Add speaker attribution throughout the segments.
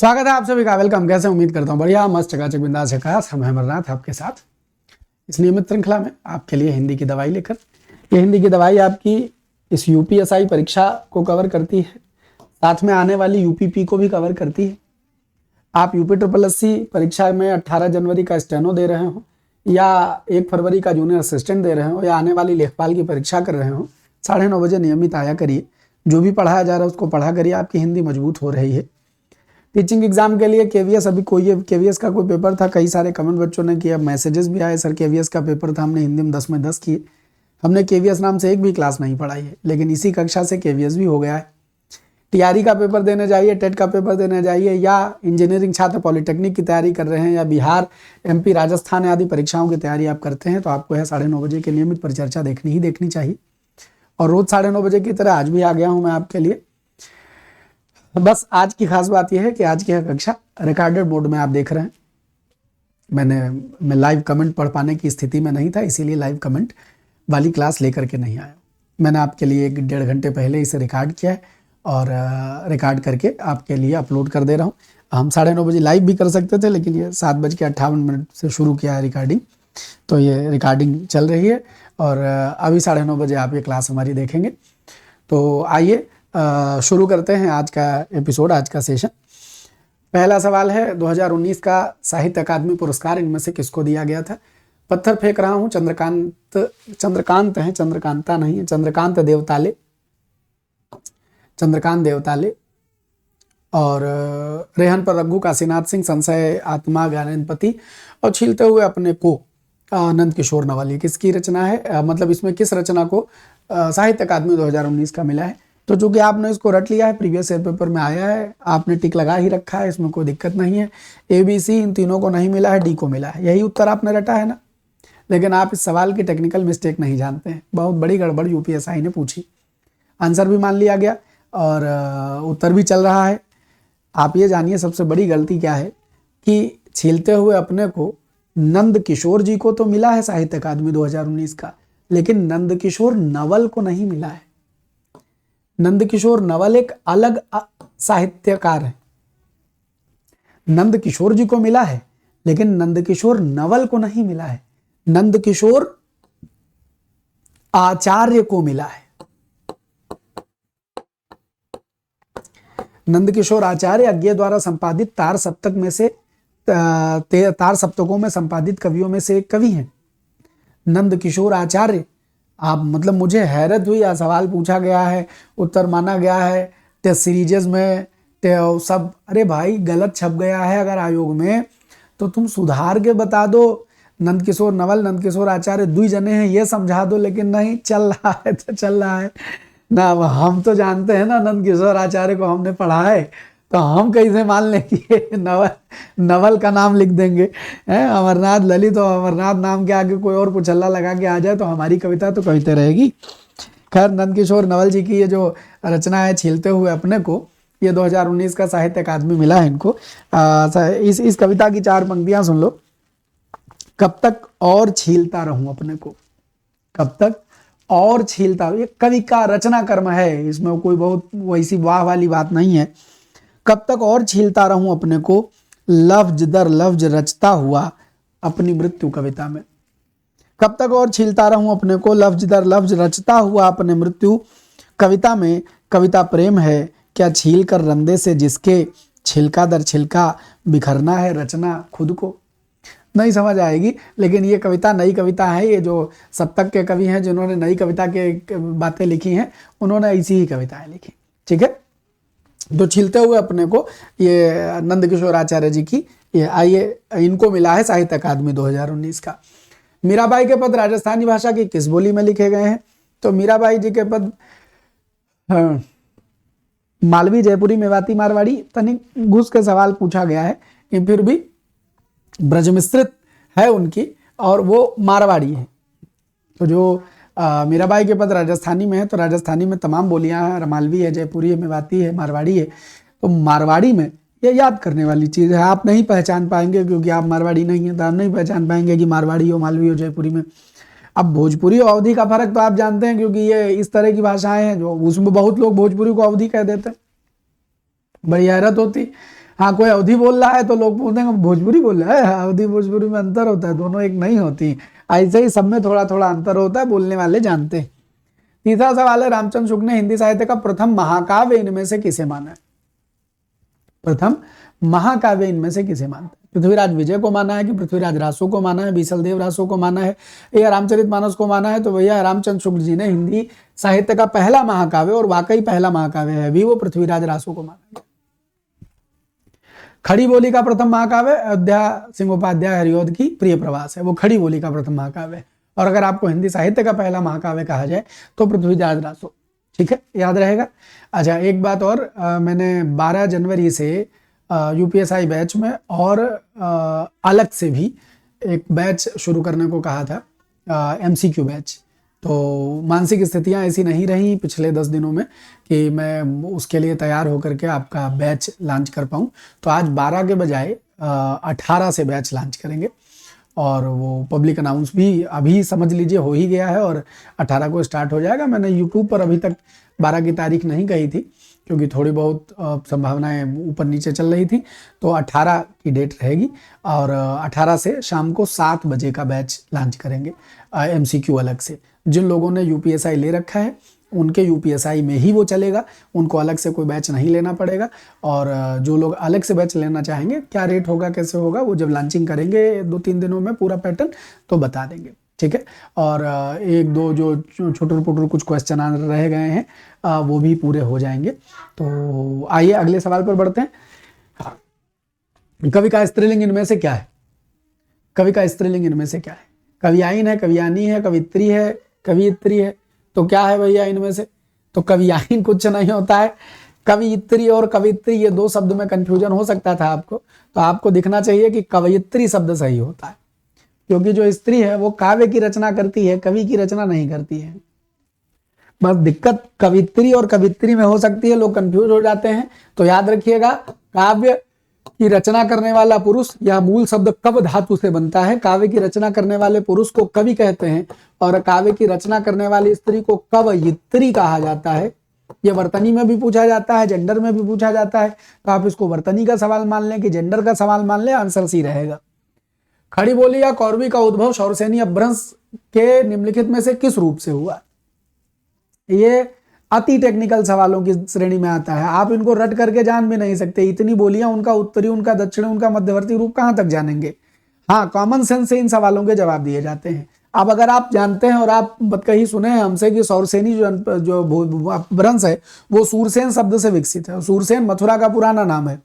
Speaker 1: स्वागत है आप सभी का। वेलकम। कैसे उम्मीद करता हूँ बढ़िया मस्त चकाचक बिंदास झकास। हम अमरनाथ आपके साथ इस नियमित श्रृंखला में आपके लिए हिंदी की दवाई लेकर। ये हिंदी की दवाई आपकी इस यूपीएसआई परीक्षा को कवर करती है, साथ में आने वाली यूपीपी को भी कवर करती है। आप यूपी ट्रिपल एससी परीक्षा में 18 जनवरी का स्टेनो दे रहे हो या 1 फरवरी का जूनियर असिस्टेंट दे रहे हो या आने वाली लेखपाल की परीक्षा कर रहे हो, 9:30 बजे नियमित आया करिए। जो भी पढ़ाया जा रहा है उसको पढ़ा करिए। आपकी हिंदी मजबूत हो रही है। टीचिंग एग्जाम के लिए केवीएस, अभी कोई केवीएस का कोई पेपर था, कई सारे कमेंट बच्चों ने किया, मैसेजेस भी आए सर केवीएस का पेपर था, हमने हिंदी में 10 में 10 किए। हमने केवीएस नाम से एक भी क्लास नहीं पढ़ाई है, लेकिन इसी कक्षा से केवीएस भी हो गया है। टीआरई का पेपर देने जाइए, टेट का पेपर देने जाइए, या इंजीनियरिंग छात्र पॉलिटेक्निक की तैयारी कर रहे हैं या बिहार, एमपी, राजस्थान आदि परीक्षाओं की तैयारी आप करते हैं, तो आपको है 9:30 बजे के नियमित परिचर्चा देखनी ही देखनी चाहिए। और रोज 9:30 बजे की तरह आज भी आ गया हूँ मैं आपके लिए। बस आज की खास बात यह है कि आज की यह कक्षा रिकॉर्डेड मोड में आप देख रहे हैं। मैं लाइव कमेंट पढ़ पाने की स्थिति में नहीं था, इसीलिए लाइव कमेंट वाली क्लास लेकर के नहीं आया। मैंने आपके लिए 1-1.5 घंटे पहले इसे रिकॉर्ड किया है और रिकॉर्ड करके आपके लिए अपलोड कर दे रहा हूँ। हम 9:30 बजे लाइव भी कर सकते थे, लेकिन ये 7:58 से शुरू किया है रिकॉर्डिंग, तो ये रिकॉर्डिंग चल रही है और अभी 9:30 बजे आप ये क्लास हमारी देखेंगे। तो आइए शुरू करते हैं आज का एपिसोड, आज का सेशन। पहला सवाल है 2019 का साहित्य अकादमी पुरस्कार इनमें से किसको दिया गया था। पत्थर फेंक रहा हूं। चंद्रकांत है, चंद्रकांता नहीं है, चंद्रकांत देवताले। और रेहन पर रघु काशीनाथ सिंह, संशय आत्मा ज्ञानेन्द्रपति, और छीलते हुए अपने को नंद किशोर नवल। किसकी रचना है, मतलब इसमें किस रचना को साहित्य अकादमी 2019 का मिला है। तो चूंकि आपने इसको रट लिया है, प्रीवियस ईयर पेपर में आया है, आपने टिक लगा ही रखा है, इसमें कोई दिक्कत नहीं है। ABC इन तीनों को नहीं मिला है, डी को मिला है, यही उत्तर आपने रटा है ना। लेकिन आप इस सवाल की टेक्निकल मिस्टेक नहीं जानते हैं, बहुत बड़ी गड़बड़ यूपीएसआई ने पूछी। आंसर भी मान लिया गया और उत्तर भी चल रहा है। आप ये जानिए सबसे बड़ी गलती क्या है कि छीलते हुए अपने को नंद किशोर जी को तो मिला है साहित्य अकादमी 2019 का, लेकिन नंद किशोर नवल को नहीं मिला है। नंद किशोर नवल एक अलग साहित्यकार है। नंद किशोर जी को मिला है, लेकिन नंद किशोर नवल को नहीं मिला है। नंद किशोर आचार्य को मिला है। नंद किशोर आचार्य अज्ञे द्वारा संपादित तार सप्तक में से तार सप्तकों में संपादित कवियों में से एक कवि हैं। नंद किशोर आचार्य। आप मतलब मुझे हैरत हुई, सवाल पूछा गया है, उत्तर माना गया है, टेस्ट सीरीजेस में सब, अरे भाई गलत छप गया है अगर आयोग में तो तुम सुधार के बता दो। नंद किशोर नवल, नंद किशोर आचार्य 2 जने हैं ये समझा दो, लेकिन नहीं, चल रहा है तो चल रहा है ना। हम तो जानते हैं ना, नंद किशोर आचार्य को हमने पढ़ा है, तो हम कैसे मान लेंगे नवल का नाम लिख देंगे हैं। अमरनाथ ललित और अमरनाथ नाम के आगे कोई और कुछल्ला लगा के आ जाए तो हमारी कविता तो कविता रहेगी। खैर, नंद किशोर नवल जी की ये जो रचना है छीलते हुए अपने को, ये 2019 का साहित्य अकादमी मिला है इनको। इस कविता की 4 पंक्तियां सुन लो। कब तक और छीलता रहूं अपने को, कब तक और छीलता। ये कवि का रचना कर्म है, इसमें कोई बहुत वैसी वाह वाली बात नहीं है। कब तक और छीलता रहूं अपने को, लफ्ज दर लफ्ज रचता हुआ अपनी मृत्यु कविता में। कब तक और छीलता रहूं अपने को, लफ्ज दर लफ्ज रचता हुआ अपने मृत्यु कविता में। कविता प्रेम है क्या छील कर रंदे से जिसके, छिलका दर छिलका बिखरना है रचना खुद को। नहीं समझ आएगी, लेकिन ये कविता नई कविता है। ये जो सप्तक के कवि हैं जिन्होंने नई कविता के बातें लिखी हैं, उन्होंने ऐसी ही कविताएं लिखी, ठीक है। तो छीलते हुए अपने को ये नंद किशोर आचार्य जी की, ये आइए इनको मिला है साहित्य अकादमी 2019 का। मीराबाई के पद राजस्थानी भाषा की किस बोली में लिखे गए हैं। तो मीराबाई जी के पद मालवी, जयपुरी, मेवाती, मारवाड़ी, तनिक घुस के सवाल पूछा गया है कि फिर भी ब्रज मिश्रित है उनकी, और वो मारवाड़ी है। तो जो मीराबाई के पद राजस्थानी में है, तो राजस्थानी में तमाम बोलियां हैं, मालवी है, जयपुरी है, मेवाती है, मारवाड़ी है। तो मारवाड़ी में ये याद करने वाली चीज़ है, आप नहीं पहचान पाएंगे क्योंकि आप मारवाड़ी नहीं है, तो आप नहीं पहचान पाएंगे कि मारवाड़ी हो, मालवी हो, जयपुरी में। अब भोजपुरी और अवधी का फर्क तो आप जानते हैं, क्योंकि ये इस तरह की भाषाएं हैं जो उसमें बहुत लोग भोजपुरी को अवधी कह देते हैं, बड़ी हैरत होती हाँ, कोई अवधी बोल रहा है तो लोग बोलते हैं भोजपुरी बोल रहा है। अवधी भोजपुरी में अंतर होता है, दोनों एक नहीं होती। ऐसे ही सब में थोड़ा थोड़ा अंतर होता है, बोलने वाले जानते हैं। तीसरा सवाल है, रामचंद्र शुक्ल ने हिंदी साहित्य का प्रथम महाकाव्य इनमें से किसे माना है? प्रथम महाकाव्य इनमें से किसे मानते हैं? पृथ्वीराज विजय को माना है कि पृथ्वीराज रासो को माना है, बीसल देव रासो को माना है, या रामचरितमानस को माना है? तो भैया रामचंद्र शुक्ल जी ने हिंदी साहित्य का पहला महाकाव्य, और वाकई पहला महाकाव्य है भी, वो पृथ्वीराज रासो को माना है। खड़ी बोली का प्रथम महाकाव्य अयोध्या सिंहोपाध्याय हरिऔध की प्रिय प्रवास है, वो खड़ी बोली का प्रथम महाकाव्य है। और अगर आपको हिंदी साहित्य का पहला महाकाव्य कहा जाए तो पृथ्वीराज रासो। ठीक है, याद रहेगा। अच्छा, एक बात और, मैंने 12 जनवरी से यूपीएसआई बैच में और अलग से भी एक बैच शुरू करने को कहा था, एमसीक्यू बैच। तो मानसिक स्थितियां ऐसी नहीं रही पिछले 10 दिनों में कि मैं उसके लिए तैयार होकर के आपका बैच लॉन्च कर पाऊँ। तो आज 12 के बजाय 18 से बैच लॉन्च करेंगे, और वो पब्लिक अनाउंस भी अभी समझ लीजिए हो ही गया है, और 18 को स्टार्ट हो जाएगा। मैंने यूट्यूब पर अभी तक 12 की तारीख नहीं कही थी, क्योंकि थोड़ी बहुत संभावनाएं ऊपर नीचे चल रही थी। तो 18 की डेट रहेगी, और 18 से शाम को 7 बजे का बैच लॉन्च करेंगे एमसीक्यू अलग से। जिन लोगों ने यूपीएसआई ले रखा है उनके यूपीएसआई में ही वो चलेगा, उनको अलग से कोई बैच नहीं लेना पड़ेगा। और जो लोग अलग से बैच लेना चाहेंगे, क्या रेट होगा कैसे होगा वो जब लॉन्चिंग करेंगे 2-3 दिनों में पूरा पैटर्न तो बता देंगे। ठीक है, और एक दो जो छोटे पुटर कुछ क्वेश्चन आंसर रह गए हैं वो भी पूरे हो जाएंगे। तो आइए अगले सवाल पर बढ़ते हैं। कवि का स्त्रीलिंग इनमें से क्या है? कवि का स्त्रीलिंग इनमें से क्या है? कवियाइन है, कवियानी है, कवित्री है, कवियत्री है। तो क्या है भैया इनमें से? तो कवियाइन कुछ नहीं होता है। कवियत्री और कवित्री ये 2 शब्द में कंफ्यूजन हो सकता था आपको, तो आपको दिखना चाहिए कि कवयित्री शब्द सही होता है, क्योंकि जो स्त्री है वो काव्य की रचना करती है, कवि की रचना नहीं करती है। बस दिक्कत कवित्री और कवित्री में हो सकती है, लोग कंफ्यूज हो जाते हैं। तो याद रखिएगा, काव्य की रचना करने वाला पुरुष, या मूल शब्द कव धातु से बनता है। काव्य की रचना करने वाले पुरुष को कवि कहते हैं, और काव्य की रचना करने वाली स्त्री को कवयित्री कहा जाता है। ये वर्तनी में भी पूछा जाता है, जेंडर में भी पूछा जाता है। तो आप इसको वर्तनी का सवाल मान लें कि जेंडर का सवाल मान लें, आंसर सी रहेगा। खड़ी बोली या कौरवी का उद्भव शौरसेनी अपभ्रंश के निम्नलिखित में से किस रूप से हुआ? ये अति टेक्निकल सवालों की श्रेणी में आता है, आप इनको रट करके जान भी नहीं सकते। इतनी बोलियां, उनका उत्तरी, उनका दक्षिणी, उनका मध्यवर्ती रूप कहां तक जानेंगे? हाँ, कॉमन सेंस से इन सवालों के जवाब दिए जाते हैं। अब अगर आप जानते हैं और आप कहीं सुने हैं हमसे कि शौरसेनी जो अपभ्रंश है वो सूरसेन शब्द से विकसित है। सूरसेन मथुरा का पुराना नाम है,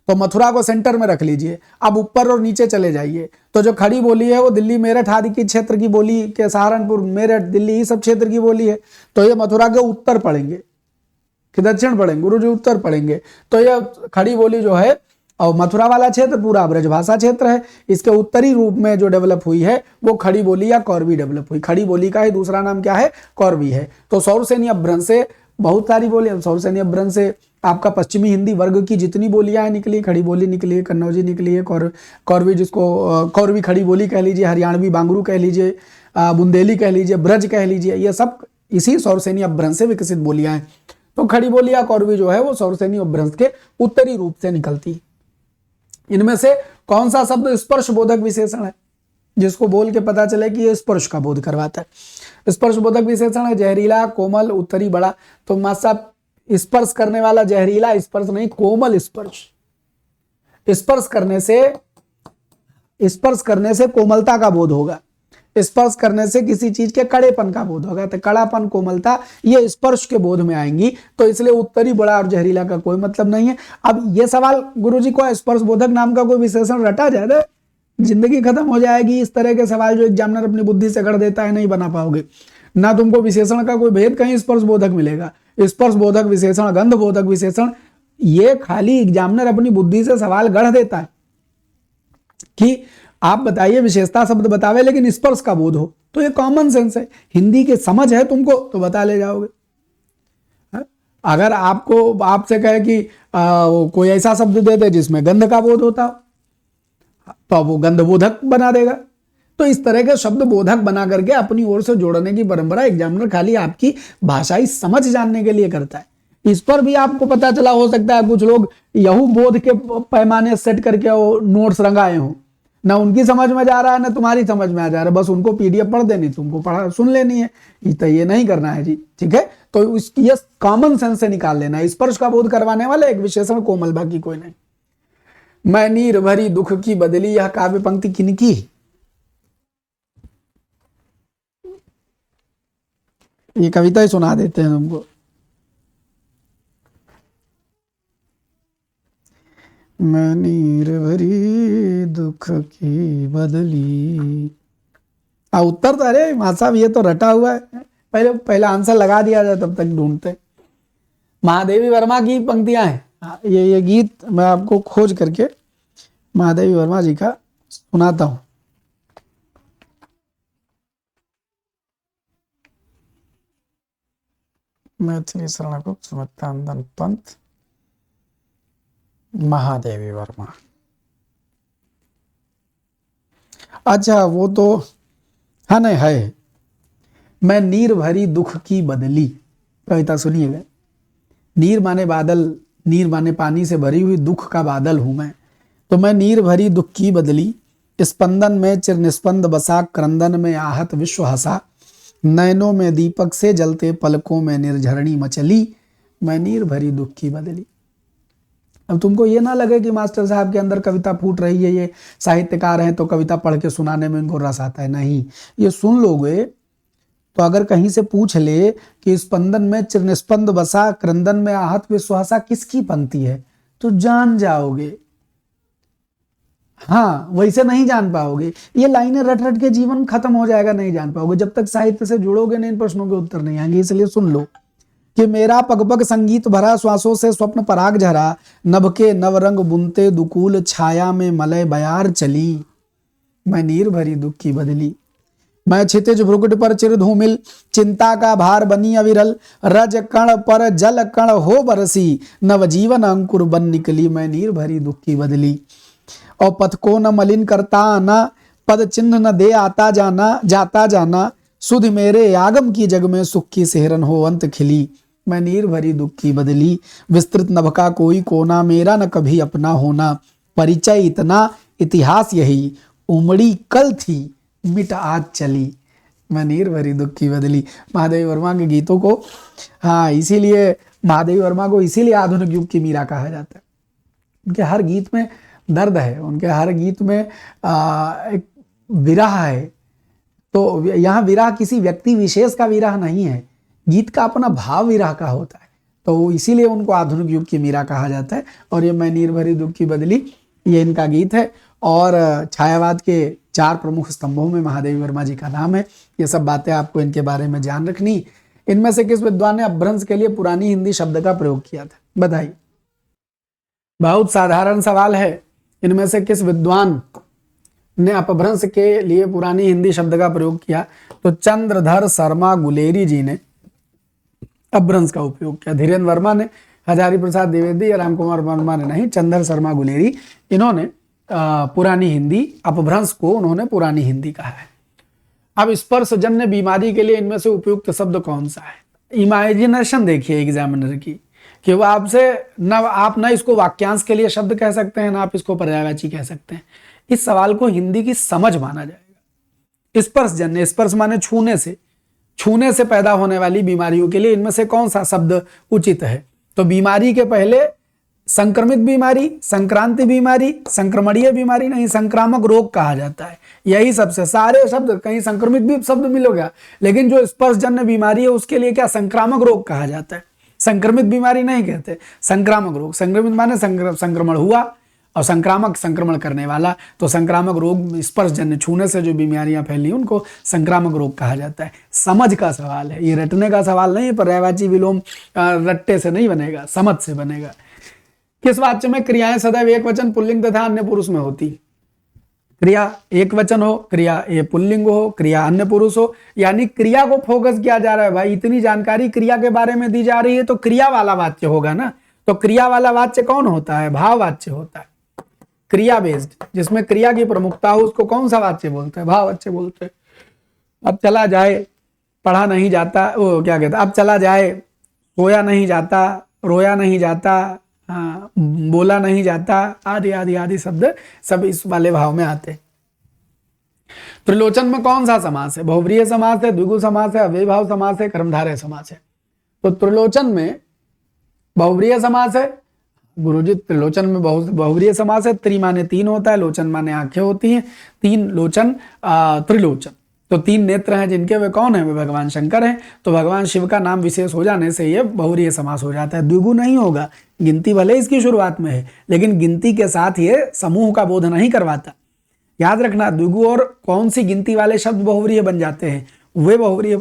Speaker 1: तो मथुरा को सेंटर में रख लीजिए। अब ऊपर और नीचे चले जाइए, तो जो खड़ी बोली है वो दिल्ली मेरठ आदि की क्षेत्र की बोली के, सहारनपुर मेरठ दिल्ली ये सब क्षेत्र की बोली है। तो ये मथुरा के उत्तर पड़ेंगे कि दक्षिण पड़ेंगे? गुरु जी उत्तर पड़ेंगे। तो ये खड़ी बोली जो है, और मथुरा वाला क्षेत्र पूरा ब्रजभाषा क्षेत्र है, इसके उत्तरी रूप में जो डेवलप हुई है वो खड़ी बोली या कौरवी डेवलप हुई। खड़ी बोली का ही दूसरा नाम क्या है? कौरवी है। तो शौरसेनी अपभ्रंश से बहुत सारी बोलियां, शौरसेनी अपभ्रंश से आपका पश्चिमी हिंदी वर्ग की जितनी बोलियां निकली, खड़ी बोली निकली है, कन्नौजी निकली है, कौरवी जिसको कौरवी खड़ी बोली कह लीजिए, हरियाणवी बांगरू कह लीजिए, बुंदेली कह लीजिए, ब्रज कह लीजिए, ये सब इसी शौरसेनी अपभ्रंश से विकसित बोलियां हैं। तो खड़ी बोली या कौरवी जो है वो शौरसेनी अपभ्रंश के उत्तरी रूप से निकलती है। इनमें से कौन सा शब्द स्पर्श बोधक विशेषण है, जिसको बोल के पता चले कि ये स्पर्श का बोध करवाता है? स्पर्श बोधक विशेषण है जहरीला, कोमल, उत्तरी, बड़ा। तो मास्टर साहब, स्पर्श करने वाला जहरीला स्पर्श नहीं, कोमल स्पर्श। स्पर्श करने से कोमलता का बोध होगा, स्पर्श करने से किसी चीज के कड़ेपन का बोध होगा। तो कड़ापन, कोमलता ये स्पर्श के बोध में आएंगी। तो इसलिए उत्तरी, बड़ा और जहरीला का कोई मतलब नहीं है। अब ये सवाल गुरुजी को स्पर्श बोधक नाम का कोई विशेषण रटा जाए, जिंदगी खत्म हो जाएगी। इस तरह के सवाल जो एग्जामिनर अपनी बुद्धि से गढ़ देता है, नहीं बना पाओगे ना। तुमको विशेषण का कोई भेद कहीं स्पर्श बोधक मिलेगा। स्पर्श बोधक विशेषण, गंध बोधक विशेषण, ये खाली एग्जामिनर अपनी बुद्धि से सवाल गढ़ देता है कि आप बताइए, विशेषता शब्द बतावे लेकिन स्पर्श का बोध हो। तो ये कॉमन सेंस है, हिंदी के समझ है तुमको तो बता ले जाओगे। अगर आपको आपसे कहे कि कोई ऐसा शब्द दे दे जिसमें गंध का बोध होता तो वो गंध बोधक बना देगा। तो इस तरह के शब्द बोधक बना करके अपनी ओर से जोड़ने की परंपरा एग्जामिनर खाली आपकी भाषाई समझ जानने के लिए करता है। इस पर भी आपको पता चला हो सकता है कुछ लोग यहू बोध के पैमाने सेट करके वो नोट्स रंगाए हों, ना उनकी समझ में जा रहा है ना तुम्हारी समझ में आ जा रहा है, बस उनको पीडीएफ पढ़ देनी, तुमको पढ़ा सुन लेनी है। तो ये नहीं करना है जी, ठीक है। तो ये कॉमन सेंस से निकाल लेना है। स्पर्श का बोध करवाने वाले एक विशेषण कोमल, बाकी कोई नहीं। मैं नीर भरी दुख की बदली, यह काव्य पंक्ति किनकी? ये कविता ही सुना देते हैं तुमको। मैं नीर भरी दुख की बदली। उत्तर तो अरे मां साहब ये तो रटा हुआ है, पहले आंसर लगा दिया जाए तब तक ढूंढते। महादेवी वर्मा की पंक्तियां हैं। ये गीत मैं आपको खोज करके महादेवी वर्मा जी का सुनाता हूं। मैथिली शरणगुप्त सुमित्रानंदन पंत, महादेवी वर्मा। अच्छा वो तो है नहीं है। मैं नीर भरी दुख की बदली, कविता सुनिएगा। नीर माने बादल, नीर माने पानी से भरी हुई दुख का बादल हूं मैं। तो मैं नीर भरी दुख की बदली, स्पंदन में चिर निस्पंद बसा, क्रंदन में आहत विश्व हसा, नैनों में दीपक से जलते पलकों में निर्झरणी मचली, मैं नीर भरी दुख की बदली। अब तुमको ये ना लगे कि मास्टर साहब के अंदर कविता फूट रही है, ये साहित्यकार हैं तो कविता पढ़ के सुनाने में इनको रस आता है, नहीं। ये सुन लोगे तो अगर कहीं से पूछ ले कि स्पंदन में चिर निस्पंद बसा, क्रंदन में आहत विश्वासा किसकी पंक्ति है, तो जान जाओगे। हाँ, वैसे नहीं जान पाओगे। ये लाइनें रट रट के जीवन खत्म हो जाएगा, नहीं जान पाओगे। जब तक साहित्य से जुड़ोगे नहीं, इन प्रश्नों के उत्तर नहीं आएंगे। इसलिए सुन लो कि मेरा पगपग संगीत भरा, श्वासों से स्वप्न पराग झरा, नभ के नवरंग बुनते दुकूल, छाया में मलय बयार चली, मैं नीर भरी दुख की बदली। मैं क्षितिज भ्रुकुट पर चिर धूमिल, चिंता का भार बनी अविरल, रज कण पर जल कण हो बरसी, नवजीवन अंकुर बन निकली, मैं नीर भरी दुख की बदली। और पथ को न मलिन करता आना, पद चिन्ह न दे आता जाना, जाता जाना, सुध मेरे आगम की जग में सुख की सेहरन हो अंत खिली, मैं नीर भरी दुख की बदली। विस्तृत नभ का कोई कोना, मेरा न कभी अपना होना, परिचय इतना इतिहास यही, उमड़ी कल थी मिट आज चली, मैं नीर भरी दुख की बदली। महादेवी वर्मा के गीतों को, हाँ, इसीलिए महादेवी वर्मा को इसीलिए आधुनिक युग की मीरा कहा जाता है। उनके हर गीत में दर्द है, उनके हर गीत में एक विरह है। तो यहाँ विरह किसी व्यक्ति विशेष का विरह नहीं है, गीत का अपना भाव विरह का होता है। तो इसीलिए उनको आधुनिक युग की मीरा कहा जाता है। और ये मैं नीर भरी दुख की बदली, ये इनका गीत है। और छायावाद के 4 प्रमुख स्तंभों में महादेवी वर्मा जी का नाम है। ये सब बातें आपको इनके बारे में जान रखनी। इनमें से किस विद्वान ने अपभ्रंश के लिए पुरानी हिंदी शब्द का प्रयोग किया था, बताइए। बहुत साधारण सवाल है। इनमें से किस विद्वान ने अपभ्रंश के लिए पुरानी हिंदी शब्द का प्रयोग किया? तो चंद्रधर शर्मा गुलेरी जी ने अपभ्रंश का उपयोग किया। धीरेन्द्र वर्मा ने, हजारी प्रसाद द्विवेदी या राम कुमार वर्मा ने नहीं, चंद्रधर शर्मा गुलेरी, इन्होंने पुरानी हिंदी, अपभ्रंश को उन्होंने पुरानी हिंदी कहा है। अब स्पर्शजन्य बीमारी के लिए इनमें से उपयुक्त शब्द कौन सा है? इमेजिनेशन देखिए एग्जामिनर की, कि वो आपसे न आप ना इसको वाक्यांश के लिए शब्द कह सकते हैं, ना आप इसको पर्यायवाची कह सकते हैं। इस सवाल को हिंदी की समझ माना जाएगा। स्पर्शजन्य, स्पर्श माने छूने से, छूने से पैदा होने वाली बीमारियों के लिए इनमें से कौन सा शब्द उचित है? तो बीमारी के पहले संक्रमित बीमारी, संक्रांति बीमारी, संक्रमणीय बीमारी नहीं, संक्रामक रोग कहा जाता है। यही सबसे सारे शब्द, कहीं संक्रमित भी शब्द मिलोगा, लेकिन जो स्पर्शजन्य बीमारी है उसके लिए क्या संक्रामक रोग कहा जाता है, संक्रमित बीमारी नहीं कहते, संक्रामक रोग। संक्रमित माने संक्रमण हुआ, और संक्रामक संक्रमण करने वाला। तो संक्रामक रोग, स्पर्शजन्य छूने से जो बीमारियां फैली उनको संक्रामक रोग कहा जाता है। समझ का सवाल है, ये रटने का सवाल नहीं है। पर्यायवाची विलोम रट्टे से नहीं बनेगा, समझ से बनेगा। किस वाक्य में क्रियाएं सदैव एक वचन पुल्लिंग तथा अन्य पुरुष में होती? क्रिया एक वचन हो, क्रिया ये पुल्लिंग हो, क्रिया अन्य पुरुष हो, यानी क्रिया को फोकस किया जा रहा है। भाई इतनी जानकारी क्रिया के बारे में दी जा रही है तो क्रिया वाला वाच्य होगा ना। तो क्रिया वाला वाच्य कौन होता है? भाव वाच्य होता है। क्रिया बेस्ड, जिसमें क्रिया की प्रमुखता हो, उसको कौन सा वाच्य बोलते हैं? भाव वाच्य बोलते हैं। अब चला जाए, पढ़ा नहीं जाता, वो क्या कहता, अब चला जाए, सोया नहीं जाता, रोया नहीं जाता, हाँ, बोला नहीं जाता, आदि आदि आदि शब्द सब इस वाले भाव में आते हैं। त्रिलोचन में कौन सा समास है? बहुव्रीहि समास है, द्विगु समास है, अव्ययीभाव समास है, कर्मधारय समास है। तो त्रिलोचन में बहुव्रीहि समास है। गुरुजी त्रिलोचन में बहुव्रीहि समास है। त्रि माने तीन होता है, लोचन माने आंखें होती हैं, तीन लोचन त्रिलोचन। तो तीन नेत्र हैं जिनके, वे कौन है? वे भगवान शंकर हैं। तो भगवान शिव का नाम विशेष हो जाने से ये बहुव्रीहि समास हो जाता है। द्विगु नहीं होगा, गिनती भले इसकी शुरुआत में है, लेकिन गिनती के साथ ये समूह का बोध नहीं करवाता। याद रखना, द्विगु और कौन सी गिनती वाले शब्द बहुव्रीहि बन जाते हैं? वे बहुव्रीहि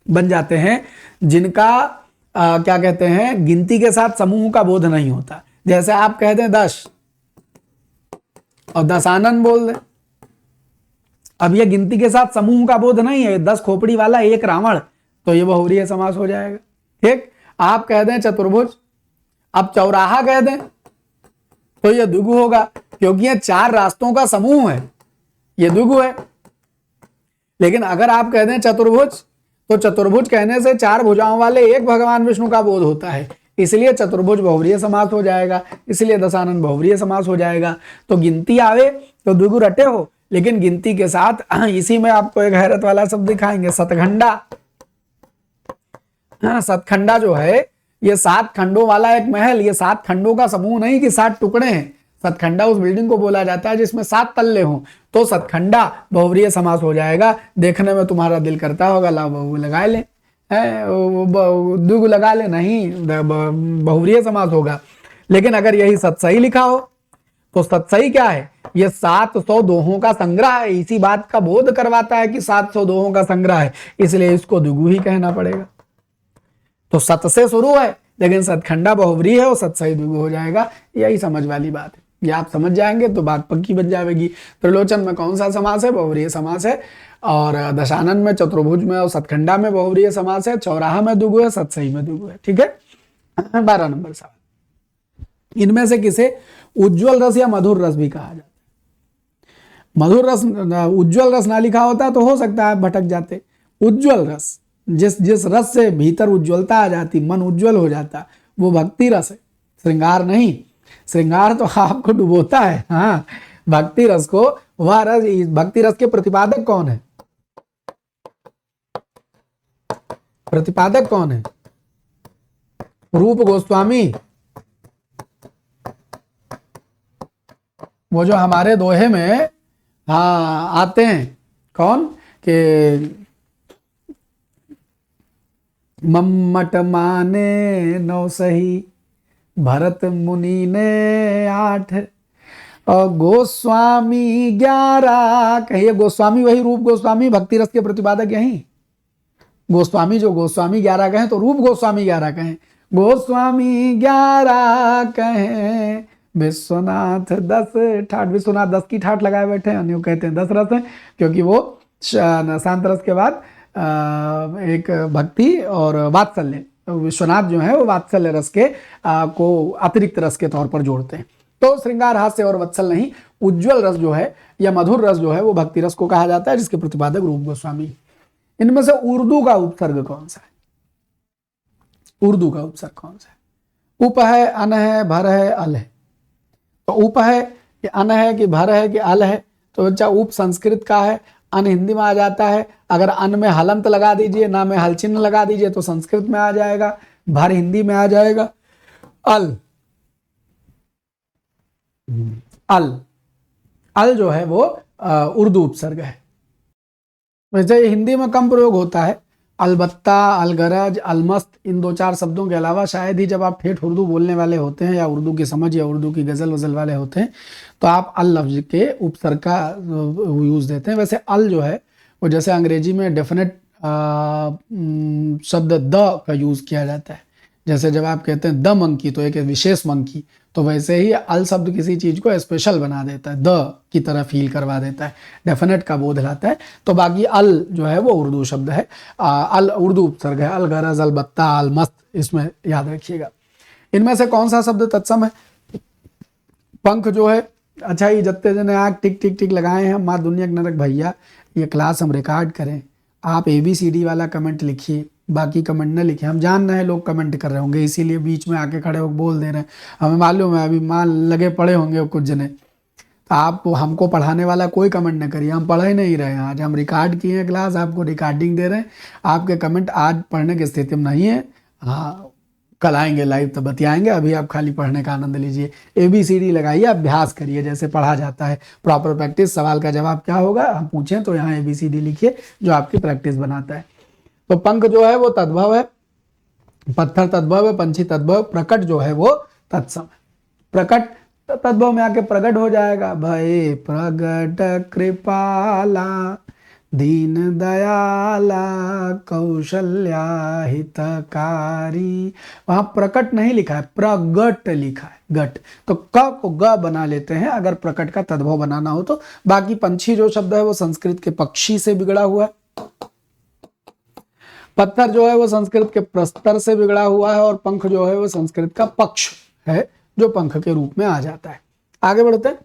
Speaker 1: बन जाते हैं जिनका क्या कहते हैं, गिनती के साथ समूह का बोध नहीं होता। जैसे आप कह दें 10 और दशानन बोल दें, अब ये गिनती के साथ समूह का बोध नहीं है, 10 खोपड़ी वाला एक रावण, तो ये बहुव्रीहि समास हो जाएगा। ठीक, आप कह दें चतुर्भुज, अब चौराहा कह दें तो ये द्विगु होगा, क्योंकि ये 4 रास्तों का समूह है, ये द्विगु है। लेकिन अगर आप कह दें चतुर्भुज, तो चतुर्भुज कहने से 4 भुजाओं वाले एक भगवान विष्णु का बोध होता है, इसलिए चतुर्भुज बहुव्रीहि समास हो जाएगा, इसलिए दशानन बहुव्रीहि समास हो जाएगा। तो गिनती आवे तो द्विगु रटे हो, लेकिन गिनती के साथ इसी में आपको एक हैरत वाला शब्द दिखाएंगे, सतखंडा। सतखंडा जो है ये 7 खंडों वाला एक महल, ये 7 खंडों का समूह नहीं कि 7 टुकड़े हैं। सतखंडा उस बिल्डिंग को बोला जाता है जिसमें 7 तल्ले हों, तो सतखंडा बहुव्रीहि समास हो जाएगा। देखने में तुम्हारा दिल करता होगा ला बहु लगा ले, द्विगु लगा ले, नहीं, बहुव्रीहि समास होगा। लेकिन अगर यही सतसई लिखा हो तो सतसई क्या है? ये 700 दोहों का संग्रह है, इसी बात का बोध करवाता है कि 700 दोहों का संग्रह है, इसलिए इसको द्विगु ही कहना पड़ेगा। तो सत से शुरू है, लेकिन सतखंडा बहुव्रीहि है और सतसई द्विगु हो जाएगा। यही समझ वाली बात है, ये आप समझ जाएंगे तो बात पक्की बन जाएगी। त्रिलोचन में कौन सा समास है? बहुव्रीहि समास है। और दशानन में, चतुर्भुज में और सतखंडा में बहुव्रीहि समास है। चौराहा में द्विगु है, सतसई में द्विगु है। ठीक है, 12 नंबर सवाल, इनमें से किसे उज्ज्वल रस या मधुर रस भी कहा जाता है? मधुर रस, उज्ज्वल रस ना लिखा होता तो हो सकता है भटक जाते। उज्ज्वल रस, जिस रस से भीतर उज्ज्वलता आ जाती, मन उज्ज्वल हो जाता, वो भक्ति रस है, श्रृंगार नहीं। श्रृंगार तो आपको डुबोता है, हाँ, भक्ति रस को, वह रस, भक्ति रस के प्रतिपादक कौन है? प्रतिपादक कौन है? रूप गोस्वामी, वो जो हमारे दोहे में हाँ आते हैं, कौन के मम्मट माने 9 सही, भरत मुनि ने 8, और गोस्वामी 11। कहिए गोस्वामी, वही रूप गोस्वामी, भक्ति रस के प्रतिपादक यही गोस्वामी। जो गोस्वामी 11 कहें तो रूप गोस्वामी 11 कहें, गोस्वामी 11 कहें, विश्वनाथ 10 ठाठ। विश्वनाथ 10 की ठाठ लगाए बैठे हैं, अन्य कहते हैं 10 रस है, क्योंकि वो शांत रस के बाद एक भक्ति और वात्सल्य, विश्वनाथ जो है वो वात्सल्य रस के को अतिरिक्त रस के तौर पर जोड़ते हैं। तो श्रृंगार, हास्य और वत्सल नहीं, उज्ज्वल रस जो है या मधुर रस जो है वो भक्ति रस को कहा जाता है, जिसके प्रतिपादक रूप गोस्वामी। इनमें से उर्दू का उपसर्ग कौन सा है? उर्दू का उपसर्ग कौन सा है? उप है, अन है, भर है, अल है। तो उप है कि अन है कि भर है कि अल है? तो बच्चा उप संस्कृत का है, अन हिंदी में आ जाता है। अगर अन में हलंत लगा दीजिए, ना में हल चिन्ह लगा दीजिए तो संस्कृत में आ जाएगा, भर हिंदी में आ जाएगा। अल, अल जो है वो उर्दू उपसर्ग है। वैसे हिंदी में कम प्रयोग होता है, अलबत्ता, अलगरज, अलमस्त, इन 2-4 शब्दों के अलावा शायद ही जब आप ठेठ उर्दू बोलने वाले होते हैं या उर्दू की समझ या उर्दू की गज़ल वज़ल वाले होते हैं तो आप अल लफ्ज़ के उपसर्ग का यूज़ देते हैं। वैसे अल जो है वो जैसे अंग्रेजी में डेफिनेट शब्द द का यूज़ किया जाता है, जैसे जब आप कहते हैं द मंकी तो एक विशेष मंकी, तो वैसे ही अल शब्द किसी चीज़ को स्पेशल बना देता है, द की तरह फील करवा देता है, डेफिनेट का बोध लाता है। तो बाकी अल जो है वो उर्दू शब्द है, अल उर्दू उपसर्ग है। अल गरज, अलबत्ता, अल मस्त, इसमें याद रखिएगा। इनमें से कौन सा शब्द तत्सम है? पंख जो है, अच्छा ये जत्ते जने आग टिक टिक टिक लगाए हैं, माँ दुनिया के नरक भैया, ये क्लास हम रिकॉर्ड करें, आप ABCD वाला कमेंट लिखिए, बाकी कमेंट न लिखे। हम जान रहे हैं लोग कमेंट कर रहे होंगे, इसीलिए बीच में आके खड़े होकर बोल दे रहे हैं। हमें मालूम है अभी मान लगे पड़े होंगे कुछ जने। तो आप हमको पढ़ाने वाला कोई कमेंट न करिए, हम पढ़ ही नहीं रहे हैं। आज हम रिकॉर्ड किए हैं क्लास, आपको रिकॉर्डिंग दे रहे हैं। आपके कमेंट आज पढ़ने की स्थिति में नहीं है। हाँ, कल आएंगे लाइव तो बतियाएंगे। अभी आप खाली पढ़ने का आनंद लीजिए, ABCD लगाइए, अभ्यास करिए जैसे पढ़ा जाता है, प्रॉपर प्रैक्टिस। सवाल का जवाब क्या होगा हम पूछें तो यहाँ ABCD लिखिए, जो आपकी प्रैक्टिस बनाता है। तो पंख जो है वो तद्भव है, पत्थर तद्भव है, पंछी तद्भव, प्रकट जो है वो तत्सम है। प्रकट तद्भव में आके प्रकट हो जाएगा, भय प्रगट कृपाला दीन दयाला कौशल्या हितकारी। वहां प्रकट नहीं लिखा है, प्रगट लिखा है, गट। तो क को ग बना लेते हैं अगर प्रकट का तद्भव बनाना हो तो। बाकी पंछी जो शब्द है वो संस्कृत के पक्षी से बिगड़ा हुआ है, पत्थर जो है वो संस्कृत के प्रस्तर से बिगड़ा हुआ है, और पंख जो है वो संस्कृत का पक्ष है जो पंख के रूप में आ जाता है। आगे बढ़ते हैं।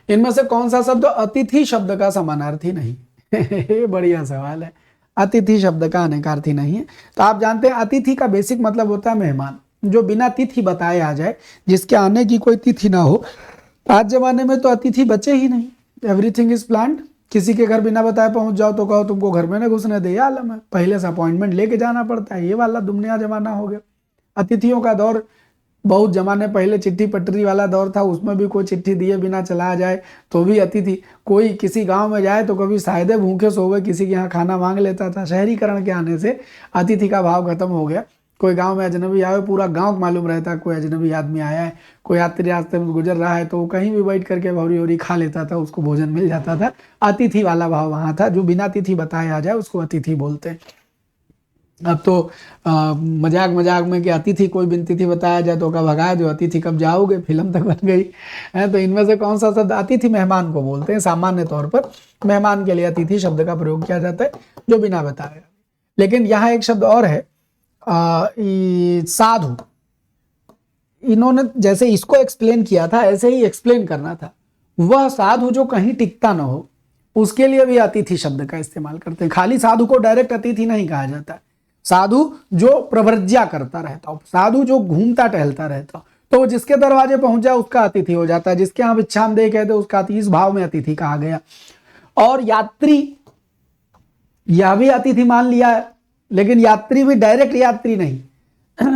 Speaker 1: इनमें से कौन सा शब्द अतिथि शब्द का समानार्थी नहीं? बढ़िया सवाल है। अतिथि शब्द का अनेकार्थी नहीं है। तो आप जानते हैं अतिथि का बेसिक मतलब होता है मेहमान, जो बिना तिथि बताए आ जाए, जिसके आने की कोई तिथि ना हो। आज जमाने में तो अतिथि बचे ही नहीं, एवरीथिंग इज प्लान्ड। किसी के घर बिना बताए पहुंच जाओ तो कहो तुमको घर में न घुसने दे, या आलम है, पहले से अपॉइंटमेंट लेके जाना पड़ता है। ये वाला दुनिया जमाना हो गया। अतिथियों का दौर बहुत जमाने पहले चिट्ठी पटरी वाला दौर था, उसमें भी कोई चिट्ठी दिए बिना चला जाए तो भी अतिथि। कोई किसी गांव में जाए तो कभी शायद भूखे सोवे किसी के यहाँ खाना मांग लेता था। शहरीकरण के आने से अतिथि का भाव खत्म हो गया। कोई गांव में अजनबी आए, पूरा गांव मालूम रहता कोई अजनबी आदमी आया है, कोई यात्री रास्ते में गुजर रहा है तो वो कहीं भी बैठ करके भौरी वौरी खा लेता था, उसको भोजन मिल जाता था। अतिथि वाला भाव वहाँ था। जो बिना तिथि बताए आ जाए उसको अतिथि बोलते हैं। अब तो मजाक मजाक में कि अतिथि कोई बिन तिथि बताया जाए तो कब भगाए दो, अतिथि कब जाओगे, फिल्म तक बन गई है। तो इनमें से कौन सा शब्द? अतिथि मेहमान को बोलते हैं। सामान्य तौर पर मेहमान के लिए अतिथि शब्द का प्रयोग किया जाता है, जो बिना बताए। लेकिन यहाँ एक शब्द और है, साधु। इन्होंने जैसे इसको एक्सप्लेन किया था ऐसे ही एक्सप्लेन करना था। वह साधु जो कहीं टिकता ना हो, उसके लिए भी अतिथि शब्द का इस्तेमाल करते हैं। खाली साधु को डायरेक्ट अतिथि नहीं कहा जाता है। साधु जो प्रव्रज्या करता रहता हो, साधु जो घूमता टहलता रहता हो, तो वो जिसके दरवाजे पहुंच जाए उसका अतिथि हो जाता है। जिसके यहाँ भिक्षामदेह कहते उसका अतिथि, इस भाव में अतिथि कहा गया। और यात्री, यह भी अतिथि मान लिया है, लेकिन यात्री भी डायरेक्ट यात्री नहीं,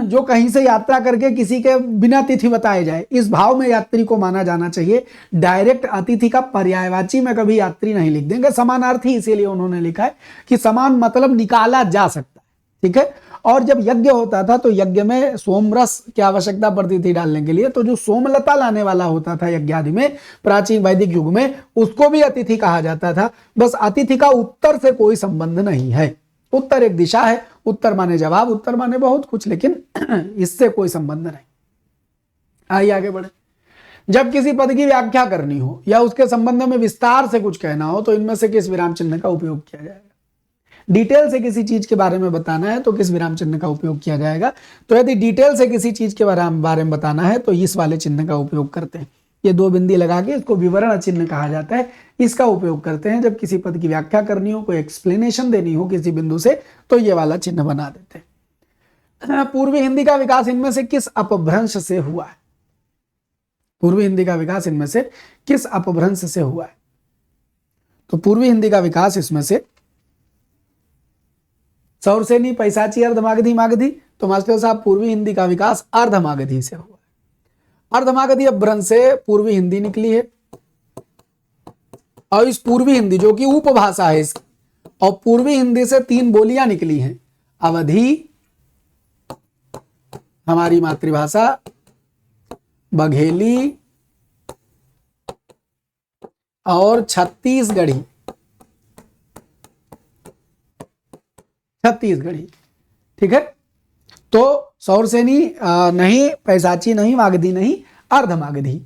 Speaker 1: जो कहीं से यात्रा करके किसी के बिना तिथि बताए जाए, इस भाव में यात्री को माना जाना चाहिए। डायरेक्ट अतिथि का पर्यायवाची में कभी यात्री नहीं लिख देंगे, समानार्थी इसीलिए उन्होंने लिखा है कि समान मतलब निकाला जा सकता है। ठीक है। और जब यज्ञ होता था तो यज्ञ में सोमरस की आवश्यकता पड़ती थी डालने के लिए, तो जो सोमलता लाने वाला होता था यज्ञ आदि में प्राचीन वैदिक युग में, उसको भी अतिथि कहा जाता था। बस अतिथि का उत्तर से कोई संबंध नहीं है। उत्तर एक दिशा है, उत्तर माने जवाब, उत्तर माने बहुत कुछ, लेकिन इससे कोई संबंध नहीं। आइए आगे बढ़े। जब किसी पद की व्याख्या करनी हो या उसके संबंध में विस्तार से कुछ कहना हो तो इनमें से किस विराम चिन्ह का उपयोग किया जाएगा? डिटेल से किसी चीज के बारे में बताना है तो किस विराम चिन्ह का उपयोग किया जाएगा? तो यदि डिटेल से किसी चीज के बारे में बताना है तो इस वाले चिन्ह का उपयोग करते हैं। ये दो बिंदी लगा के इसको विवरण चिन्ह कहा जाता है। इसका उपयोग करते हैं जब किसी पद की व्याख्या करनी हो, कोई एक्सप्लेनेशन देनी हो किसी बिंदु से, तो ये वाला चिन्ह बना देते हैं। पूर्वी हिंदी का विकास इनमें से किस अपभ्रंश से हुआ है? पूर्वी हिंदी का विकास इनमें से किस अपभ्रंश से हुआ है? तो पूर्वी हिंदी का विकास इसमें से सौरसेनी, पैसाची, अर्धमागधी, मागधी। तो मास्टर साहब पूर्वी हिंदी का विकास अर्धमागधी से हुआ। अर्धमागधी अपभ्रंश से पूर्वी हिंदी निकली है, और इस पूर्वी हिंदी जो कि उपभाषा है इसकी, और पूर्वी हिंदी से 3 बोलियां निकली हैं। अवधी हमारी मातृभाषा, बघेली और छत्तीसगढ़ी। छत्तीसगढ़ी, ठीक है। तो सौरसेनी नहीं, पैसाची नहीं, मागधी नहीं, अर्धमागधी।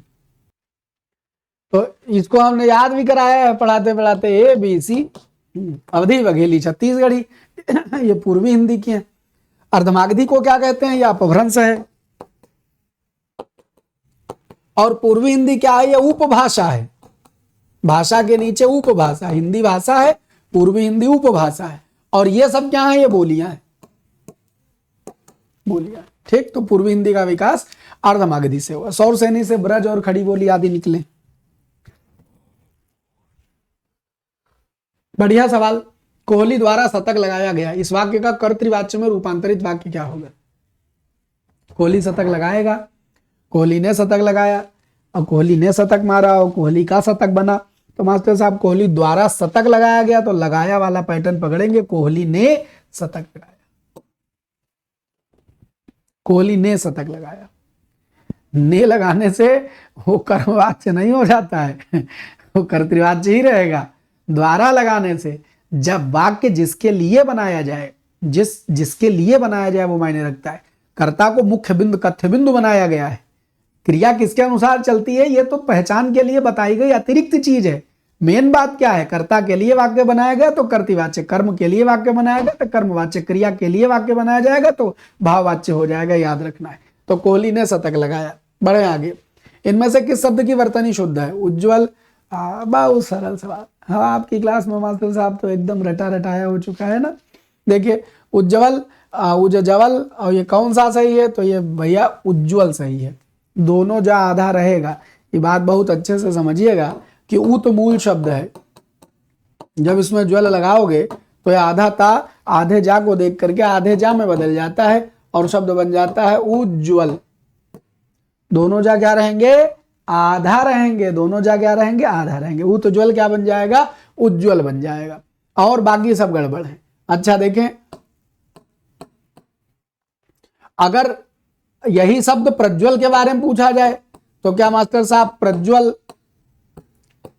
Speaker 1: तो इसको हमने याद भी कराया है पढ़ाते पढ़ाते, ABC। अवधी, बघेली, छत्तीसगढ़ी ये पूर्वी हिंदी की है। अर्धमागधी को क्या कहते हैं? यह अपभ्रंश है। और पूर्वी हिंदी क्या है? यह उपभाषा है। भाषा के नीचे उपभाषा, हिंदी भाषा है, पूर्वी हिंदी उपभाषा है, और ये सब क्या है? ये बोलियां हैं। बोलियां। ठीक, तो पूर्वी हिंदी का विकास अर्धमागधी से हुआ। सौरसेनी से ब्रज और खड़ी बोली आदि निकले। बढ़िया सवाल। कोहली द्वारा शतक लगाया गया, इस वाक्य का कर्तृवाच्य में रूपांतरित वाक्य क्या होगा? कोहली शतक लगाएगा, कोहली ने शतक लगाया, और कोहली ने शतक मारा और कोहली का शतक बना। तो मास्टर साहब कोहली द्वारा शतक लगाया गया, तो लगाया वाला पैटर्न पकड़ेंगे, कोहली ने शतक लगाया, कोहली ने शतक लगाया। ने लगाने से वो कर्मवाच्य नहीं हो जाता है, वो कर्तृवाच्य ही रहेगा। द्वारा लगाने से जब वाक्य जिसके लिए बनाया जाए, जिसके लिए बनाया जाए वो मायने रखता है। कर्ता को मुख्य बिंदु कथ्य बिंदु बनाया गया है, क्रिया किसके अनुसार चलती है ये तो पहचान के लिए बताई गई अतिरिक्त चीज है। मेन बात क्या है? कर्ता के लिए वाक्य बनाया गया तो कर्तृवाच्य, कर्म के लिए वाक्य बनाया गया तो कर्मवाच्य, क्रिया के लिए वाक्य बनाया जाएगा तो भाववाच्य हो जाएगा, याद रखना है। तो कोहली ने शतक लगाया। बढ़े आगे। इनमें से किस शब्द की वर्तनी शुद्ध है? उज्ज्वल। बहुत सरल सवाल। हाँ, आपकी क्लास में मास्टर साहब तो एकदम रटा रटाया हो चुका है ना। देखिए उज्ज्वल, उज्ज्वल, और ये कौन सा सही है? तो ये भैया उज्ज्वल सही है। दोनों जा आधा रहेगा। ये बात बहुत अच्छे से समझिएगा कि उत मूल शब्द है, जब इसमें ज्वल लगाओगे तो ये आधा ता आधे जा को देख करके आधे जा में बदल जाता है और शब्द बन जाता है उज्ज्वल। दोनों जा क्या रहेंगे? आधा रहेंगे। दोनों जा क्या रहेंगे? आधा रहेंगे। उज्ज्वल क्या बन जाएगा? उज्ज्वल बन जाएगा। और बाकी सब गड़बड़ है। अच्छा देखें, अगर यही शब्द प्रज्वल के बारे में पूछा जाए तो क्या मास्टर साहब प्रज्वल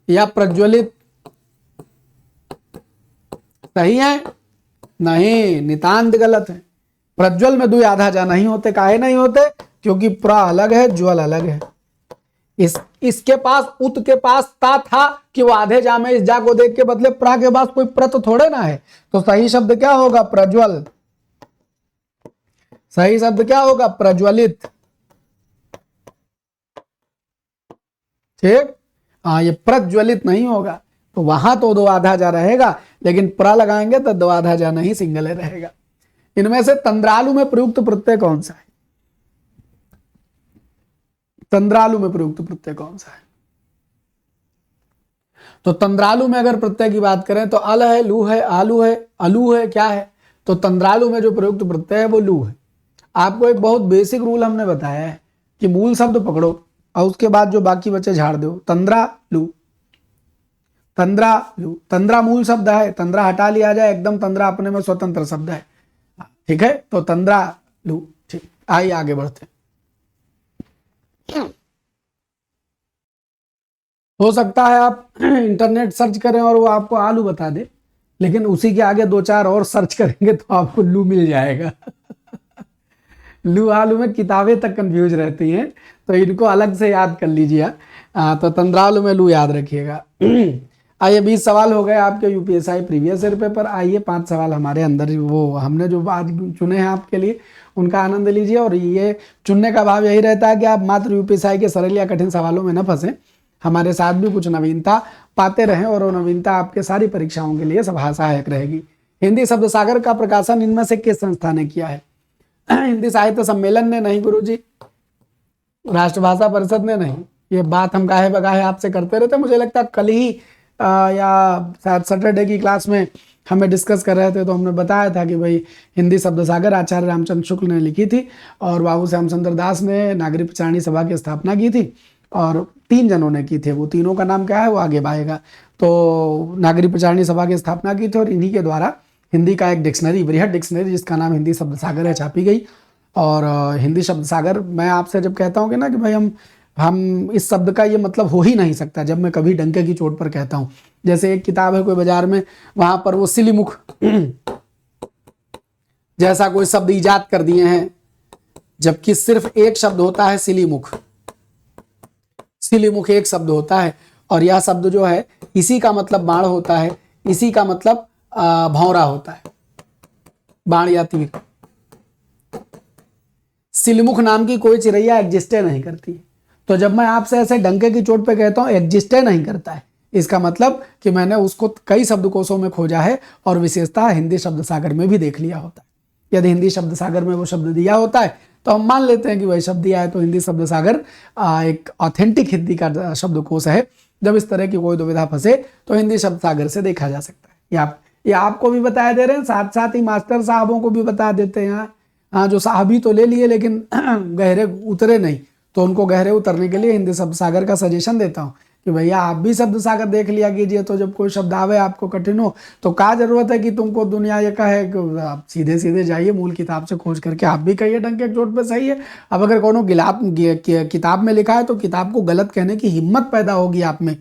Speaker 1: या प्रज्वलित सही है? नहीं, नितांत गलत है। प्रज्वल में दो आधा जा नहीं होते। काहे नहीं होते? क्योंकि प्र अलग है, ज्वल अलग है। इसके पास, उत के पास ता था कि वो आधे जा में इस जा को देख के बदले, प्रा के पास कोई प्र तो थोड़े ना है। तो सही शब्द क्या होगा? प्रज्वल। सही शब्द क्या होगा? प्रज्वलित। ठीक, हाँ, ये प्रज्वलित नहीं होगा। तो वहां तो दो आधा जा रहेगा, लेकिन प्र लगाएंगे तो दो आधा जा नहीं, सिंगल रहेगा। इनमें से तंद्रालु में प्रयुक्त प्रत्यय कौन सा है? तंद्रालु में प्रयुक्त प्रत्यय कौन सा है? तो तंद्रालु में अगर प्रत्यय की बात करें तो अल है, लू है, आलू है, अलू है, क्या है? तो तंद्रालु में जो प्रयुक्त प्रत्यय है वो लू है। आपको एक बहुत बेसिक रूल हमने बताया है कि मूल शब्द पकड़ो और उसके बाद जो बाकी बचे झाड़ दो। तंद्रा लू, तंद्रा लू। तंद्रा मूल शब्द है, तंद्रा हटा लिया जाए, एकदम तंद्रा अपने में स्वतंत्र शब्द है। ठीक है, तो तंद्रा लू। ठीक, आइए आगे बढ़ते। हो सकता है आप इंटरनेट सर्च करें और वो आपको आलू बता दे, लेकिन उसी के आगे दो चार और सर्च करेंगे तो आपको लू मिल जाएगा। लू आलू में किताबें तक कंफ्यूज रहती हैं, तो इनको अलग से याद कर लीजिए। तो तंद्रालु में लू याद रखिएगा। आइए 20 सवाल हो गए आपके यूपीएसआई प्रीवियस ईयर पेपर। आइए 5 सवाल हमारे अंदर वो हमने जो आज चुने हैं आपके लिए, उनका आनंद लीजिए। और ये चुनने का भाव यही रहता है कि आप मात्र यूपीएसआई के सरल या कठिन सवालों में न फंसें, हमारे साथ भी कुछ नवीनता पाते रहें, और वो नवीनता आपके सारी परीक्षाओं के लिए सहायक रहेगी। हिंदी शब्द सागर का प्रकाशन इनमें से किस संस्था ने किया है? हिंदी साहित्य सम्मेलन ने नहीं गुरुजी, राष्ट्रभाषा परिषद ने नहीं। ये बात हम गाहे बगाहे आपसे करते रहते। मुझे लगता है कल ही या शायद सैटरडे की क्लास में हमें डिस्कस कर रहे थे, तो हमने बताया था कि भाई हिंदी शब्द सागर आचार्य रामचंद्र शुक्ल ने लिखी थी और बाबू श्यामचंद्र दास ने नागरिक प्रचारणी सभा की स्थापना की थी, और 3 जनों ने की थी। वो तीनों का नाम क्या है वो आगे आएगा। तो नागरिक प्रचारणी सभा की स्थापना की थी और इन्हीं के द्वारा हिंदी का एक डिक्शनरी, बृहद डिक्शनरी जिसका नाम हिंदी शब्द सागर है, छापी गई। और हिंदी शब्द सागर, मैं आपसे जब कहता हूँ कि ना कि भाई हम इस शब्द का ये मतलब हो ही नहीं सकता, जब मैं कभी डंके की चोट पर कहता हूँ। जैसे एक किताब है कोई बाजार में, वहां पर वो सिलीमुख जैसा कोई शब्द इजाद कर दिए हैं, जबकि सिर्फ एक शब्द होता है सिलीमुख। सिलीमुख एक शब्द होता है, और यह शब्द जो है इसी का मतलब बाण होता है, इसी का मतलब भौरा होता है, बाण या तीर। सिलमुख नाम की कोई चिड़ैया एग्जिस्टे नहीं करती। तो जब मैं आपसे ऐसे डंके की चोट पे कहता हूं एग्जिस्टे नहीं करता है, इसका मतलब कि मैंने उसको कई शब्दकोशों में खोजा है और विशेषता हिंदी शब्द सागर में भी देख लिया होता है। यदि हिंदी शब्द सागर में वो शब्द दिया होता है तो हम मान लेते हैं कि वही शब्द दिया है। तो हिंदी शब्द सागर एक ऑथेंटिक हिंदी का शब्दकोश है। जब इस तरह की कोई दुविधा फंसे तो हिंदी शब्द सागर से देखा जा सकता है। ये आपको भी बताया दे रहे हैं, साथ साथ ही मास्टर साहबों को भी बता देते हैं। हाँ, जो साहबी तो ले लिए लेकिन गहरे उतरे नहीं, तो उनको गहरे उतरने के लिए हिंदी शब्द सागर का सजेशन देता हूँ कि भैया आप भी शब्द सागर देख लिया कीजिए। तो जब कोई शब्द आवे आपको कठिन हो तो क्या जरूरत है कि तुमको दुनिया ये कहे कि आप सीधे सीधे जाइए मूल किताब से खोज करके आप भी कहिए डंके के चोट पे सही है। अब अगर कोनो किताब में लिखा है तो किताब को गलत कहने की हिम्मत पैदा होगी आप में,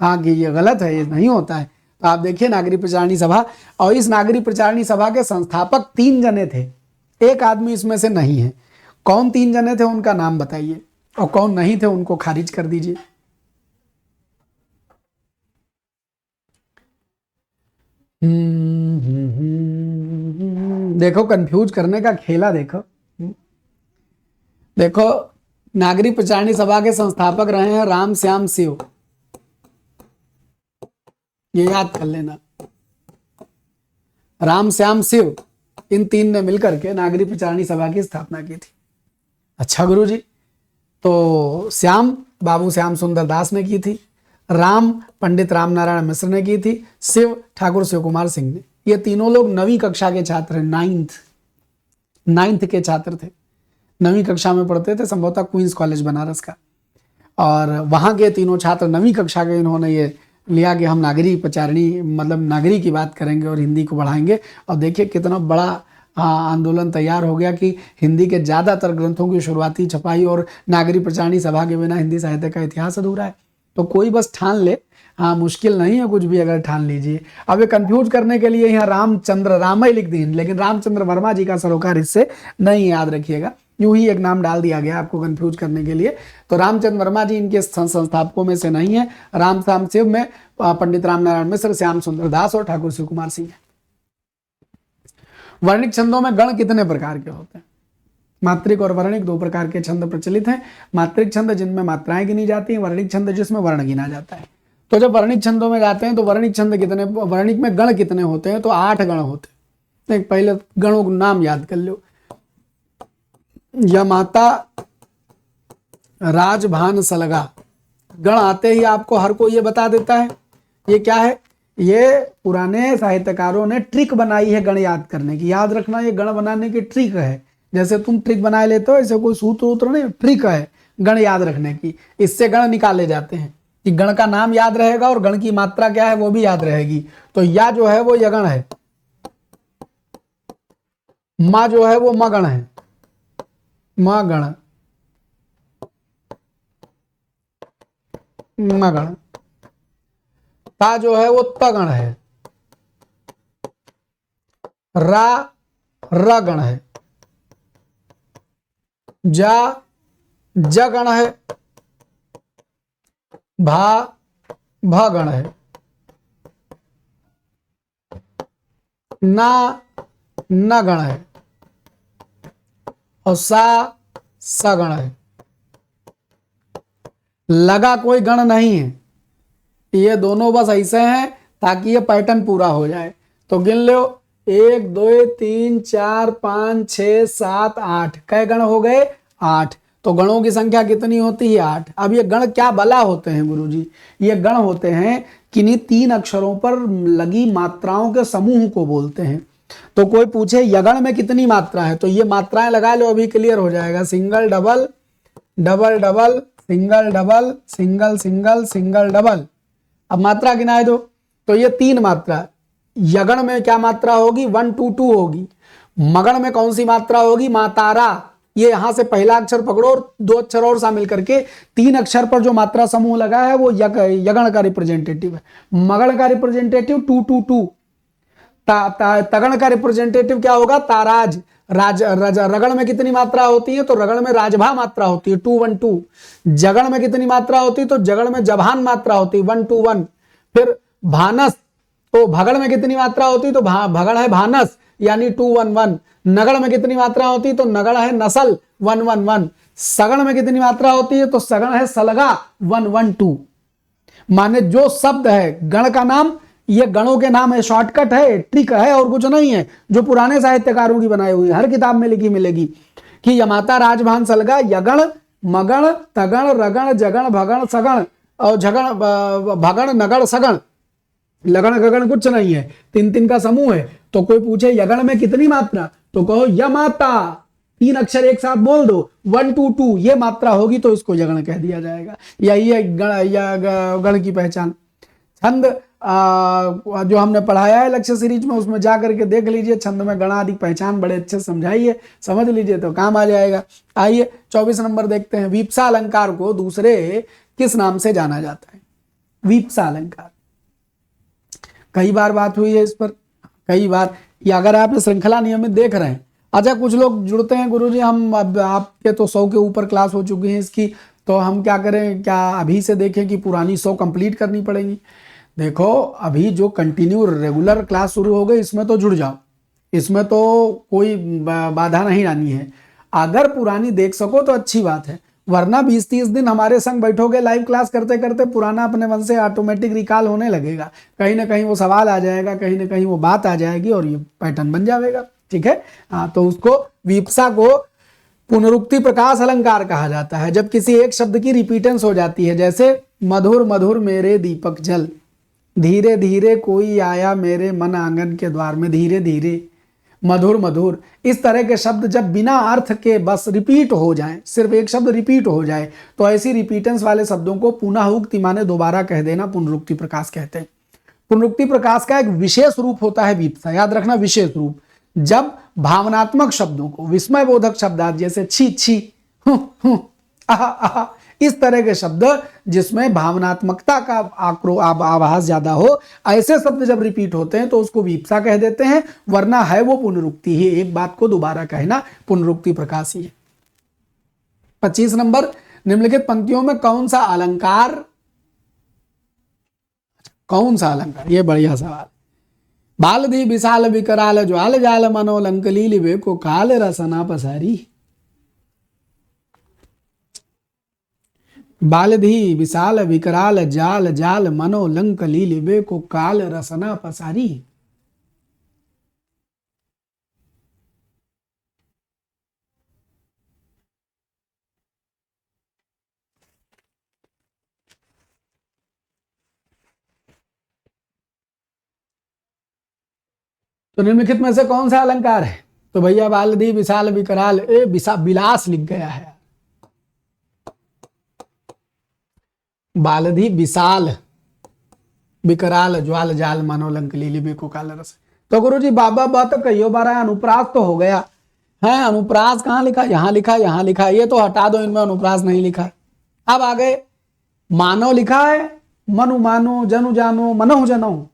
Speaker 1: हाँ कि ये गलत है, ये नहीं होता है। तो आप देखिए नागरिक प्रचारणी सभा, और इस नागरिक प्रचारणी सभा के संस्थापक 3 जने थे, एक आदमी इसमें से नहीं है। कौन 3 जने थे उनका नाम बताइए, और कौन नहीं थे उनको खारिज कर दीजिए। देखो कंफ्यूज करने का खेला देखो। देखो नागरिक प्रचारणी सभा के संस्थापक रहे हैं राम श्याम शिव, ये याद कर लेना। राम श्याम शिव इन 3 ने मिलकर के नागरिक प्रचारणी सभा की स्थापना की थी। अच्छा गुरुजी, तो श्याम बाबू श्याम सुंदर दास ने की थी, राम पंडित राम नारायण मिश्र ने की थी, शिव ठाकुर शिव कुमार सिंह ने। ये तीनों लोग 9वीं कक्षा के छात्र हैं, 9th के छात्र थे, 9वीं कक्षा में पढ़ते थे, संभवतः क्वींस कॉलेज बनारस का। और वहाँ के तीनों छात्र 9वीं कक्षा के इन्होंने ये लिया कि हम नागरिक प्रचारणी मतलब नागरिक की बात करेंगे और हिंदी को बढ़ाएंगे। और देखिए कितना बड़ा आंदोलन तैयार हो गया कि हिंदी के ज़्यादातर ग्रंथों की शुरुआती छपाई और नागरिक प्रचारणी सभा के बिना हिंदी साहित्य का इतिहास अधूरा है। तो कोई बस ठान ले, हाँ मुश्किल नहीं है कुछ भी, अगर ठान लीजिए। अब ये कंफ्यूज करने के लिए यहाँ रामचंद्र राम ही लिख दी, लेकिन रामचंद्र वर्मा जी का सरोकार इससे नहीं, याद रखिएगा, यूं ही एक नाम डाल दिया गया आपको कंफ्यूज करने के लिए। तो रामचंद्र वर्मा जी इनके संस्थापकों में से नहीं है। राम श्याम शिव में पंडित राम नारायण मिश्र, श्याम सुंदर दास और ठाकुर शिव कुमार सिंह है। वर्णिक छंदों में गण कितने प्रकार के होते हैं? मात्रिक और वर्णिक 2 प्रकार के छंद प्रचलित हैं। मात्रिक छंद जिनमें मात्राएं गिनी जाती हैं, वर्णिक छंद जिसमें वर्ण गिना जाता है। तो जब वर्णिक छंदों में जाते हैं तो वर्णिक छंद कितने, वर्णिक में गण कितने होते हैं? तो 8 गण होते हैं। पहले गणों का नाम याद कर लो। यमाता राजभान सलगा, गण आते ही आपको हर कोई ये बता देता है ये क्या है। ये पुराने साहित्यकारों ने ट्रिक बनाई है गण याद करने की। याद रखना, ये गण बनाने की ट्रिक है। जैसे तुम ट्रिक बनाए लेते हो, ऐसे कोई सूत्र उत्र नहीं, ट्रिक है गण याद रखने की। इससे गण निकाले जाते हैं कि गण का नाम याद रहेगा और गण की मात्रा क्या है वो भी याद रहेगी। तो या जो है वो यगण है, माँ जो है वो मगण है, मगण मगण, ता जो है वो तगण है, रा रगण है, जा जगण है, भा भगण है, ना नगण है और सा सगण है। लगा कोई गण नहीं है, ये दोनों बस ऐसे हैं ताकि ये पैटर्न पूरा हो जाए। तो गिन लो 1 2 3 4 5 6 7 8, कै गण हो गए? 8। तो गणों की संख्या कितनी होती है? 8। अब ये गण क्या बला होते हैं गुरुजी? ये गण होते हैं किन्हीं 3 अक्षरों पर लगी मात्राओं के समूह को बोलते हैं। तो कोई पूछे यगण में कितनी मात्रा है, तो ये मात्राएं लगा लो, अभी क्लियर हो जाएगा। Single double, double double, single double, single single, single double. अब मात्रा गिनाए दो, तो ये 3 मात्रा। यगण में क्या मात्रा होगी? 1 2 2 होगी। मगण में कौन सी मात्रा होगी? मातारा। ये यहां से पहला अक्षर पकड़ो और 2 अक्षर और शामिल करके 3 अक्षर पर जो मात्रा समूह लगा है वो यगण का रिप्रेजेंटेटिव है। मगण का रिप्रेजेंटेटिव 2 2 2। तगण का रिप्रेजेंटेटिव क्या होगा? ताराज। रगण में कितनी मात्रा होती है? तो रगण में राजभा मात्रा होती है 2 1 2। जगण में कितनी मात्रा होती है? तो जगण में जभान मात्रा होती है 1 2 1। फिर भानस, तो भगण में कितनी मात्रा होती है? तो भगण है भानस यानी 2 1 1। नगण में कितनी मात्रा होती है? तो नगण है नसल 1 1 1। सगण में कितनी मात्रा होती है? तो सगण है सलगा 1 1 2। माने जो शब्द है गण का नाम ये गणों के नाम है, शॉर्टकट है, ट्रिक है और कुछ नहीं है, जो पुराने साहित्यकारों की बनाई हुई हर किताब में लिखी मिलेगी कि यमाता राजभान सलगा यगण मगण तगण रगण जगण भगण सगण और झगण भगण नगण सगण, लगन गगन कुछ नहीं है, 3 का समूह है। तो कोई पूछे यगण में कितनी मात्रा, तो कहो यमाता, 3 अक्षर एक साथ बोल दो, 1 2 2 ये मात्रा होगी तो इसको यगण कह दिया जाएगा। यही है गण की पहचान। छंद जो हमने पढ़ाया है लक्ष्य सीरीज में, उसमें जा करके देख लीजिए, छंद में गण आदि पहचान बड़े अच्छे समझाइए, समझ लीजिए तो काम आ जाएगा। आइए 24 नंबर देखते हैं। वीप्सा अलंकार को दूसरे किस नाम से जाना जाता है? वीप्सा अलंकार, कई बार बात हुई है इस पर, कई बार। या अगर आप श्रृंखला नियमित देख रहे हैं, अच्छा कुछ लोग जुड़ते हैं, गुरुजी हम अब आपके तो 100 के ऊपर क्लास हो चुकी है इसकी, तो हम क्या करें, क्या अभी से देखें कि पुरानी 100 कंप्लीट करनी पड़ेगी? देखो अभी जो कंटिन्यू रेगुलर क्लास शुरू हो गई इसमें तो जुड़ जाओ, इसमें तो कोई बाधा नहीं आनी है। अगर पुरानी देख सको तो अच्छी बात है, वरना 20-30 दिन हमारे संग बैठोगे लाइव क्लास करते करते पुराना अपने मन से ऑटोमेटिक रिकॉल होने लगेगा, कहीं ना कहीं वो सवाल आ जाएगा, कहीं ना कहीं वो बात आ जाएगी और ये पैटर्न बन जाएगा। ठीक है, हाँ, तो उसको वीप्सा को पुनरुक्ति प्रकाश अलंकार कहा जाता है, जब किसी एक शब्द की रिपीटेंस हो जाती है, जैसे मधुर मधुर मेरे दीपक जल, धीरे धीरे कोई आया मेरे मन आंगन के द्वार में, धीरे धीरे, मधुर मधुर, इस तरह के शब्द जब बिना अर्थ के बस रिपीट हो जाएं, सिर्फ एक शब्द रिपीट हो जाए, तो ऐसी रिपीटेंस वाले शब्दों को पुनः उक्ति माने दोबारा कह देना पुनरुक्ति प्रकाश कहते हैं। पुनरुक्ति प्रकाश का एक विशेष रूप होता है वीप्सा, याद रखना, विशेष रूप, जब भावनात्मक शब्दों को, विस्मय बोधक शब्दार्थ जैसे छी छी आहा आहा, इस तरह के शब्द जिसमें भावनात्मकता का आभास ज्यादा हो, ऐसे शब्द जब रिपीट होते हैं तो उसको वीप्सा कह देते हैं, वरना है वो पुनरुक्ति ही, एक बात को दोबारा कहना पुनरुक्ति प्रकाश ही है। 25 नंबर, निम्नलिखित पंक्तियों में कौन सा अलंकार, ये बढ़िया सवाल। बालधी विशाल विकराल ज्वाल जाल मनोलंक लीलिबे को काल रसना पसारी। बालधी विशाल विकराल जाल जाल मनोलंक लीलिबे को काल रसना पसारी। तो निम्नलिखित में से कौन सा अलंकार है? तो भैया बालधी विशाल विकराल, विलास लिख गया है, बालधी विशाल विकराल ज्वाल जाल मनोलंक लीलिबे को काल रस। तो गुरुजी बाबा बात कहियो बारा, अनुप्रास तो हो गया है, अनुप्रास कहाँ लिखा, यहाँ लिखा, यहाँ लिखा, ये तो हटा दो, इनमें अनुप्रास नहीं लिखा। अब आ गए मानव लिखा है, मनु मानो जनु जानो मनहु जनहु,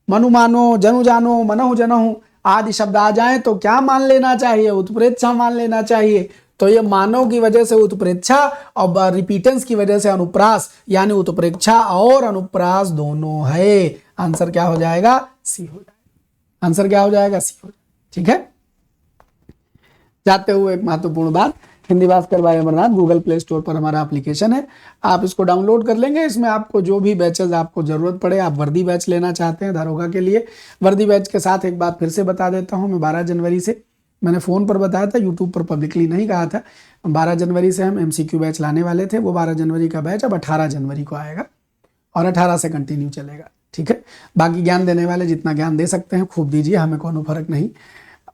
Speaker 1: मनु मानो जनु जानो मनहु जनहु आदि शब्द आ जाए तो क्या मान लेना चाहिए? उत्प्रेक्षा मान लेना चाहिए। तो ये मानव की वजह से उत्प्रेक्षा और रिपीटेंस की वजह से अनुप्रास, यानी उत्प्रेक्षा और अनुप्रास दोनों है। आंसर क्या हो जाएगा? सी हो जाएगा। आंसर क्या हो जाएगा? सी हो जाएगा। ठीक है, जाते हुए एक महत्वपूर्ण बात, Hindi Bhaskar by Amarnath Google Play Store पर हमारा एप्लीकेशन है, आप इसको डाउनलोड कर लेंगे। इसमें आपको जो भी बैचेस आपको जरूरत पड़े, आप वर्दी बैच लेना चाहते हैं दारोगा के लिए, वर्दी बैच के साथ एक बात फिर से बता देता हूं, मैं 12 जनवरी से, मैंने फ़ोन पर बताया था, यूट्यूब पर पब्लिकली नहीं कहा था, 12 जनवरी से हम MCQ बैच लाने वाले थे। वो 12 जनवरी का बैच अब 18 जनवरी को आएगा और 18 से कंटिन्यू चलेगा। ठीक है, बाकी ज्ञान देने वाले जितना ज्ञान दे सकते हैं खूब दीजिए, हमें कोनो फर्क नहीं।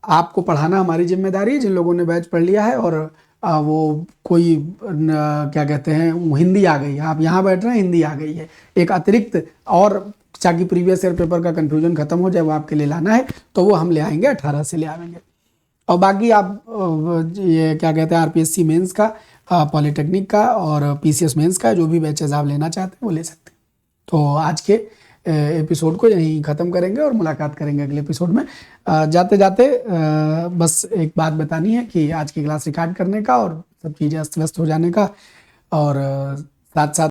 Speaker 1: आपको पढ़ाना हमारी जिम्मेदारी है। जिन लोगों ने बैच पढ़ लिया है और वो कोई क्या कहते हैं, हिंदी आ गई है, आप यहाँ बैठ रहे हैं, हिंदी आ गई है, एक अतिरिक्त, और ताकि प्रीवियस ईयर पेपर का कंफ्यूजन खत्म हो जाए, वो आपके लिए लाना है तो वो हम ले आएंगे, 18 से ले आएंगे। और बाकी आप ये क्या कहते हैं, RPSC मेंस का, पॉलिटेक्निक का और PCS मेंस का जो भी बैचेज आप लेना चाहते हैं वो ले सकते हैं। तो आज के एपिसोड को यहीं ख़त्म करेंगे और मुलाकात करेंगे अगले एपिसोड में। जाते जाते बस एक बात बतानी है कि आज की क्लास रिकॉर्ड करने का और सब चीज़ें अस्त व्यस्त हो जाने का, और साथ साथ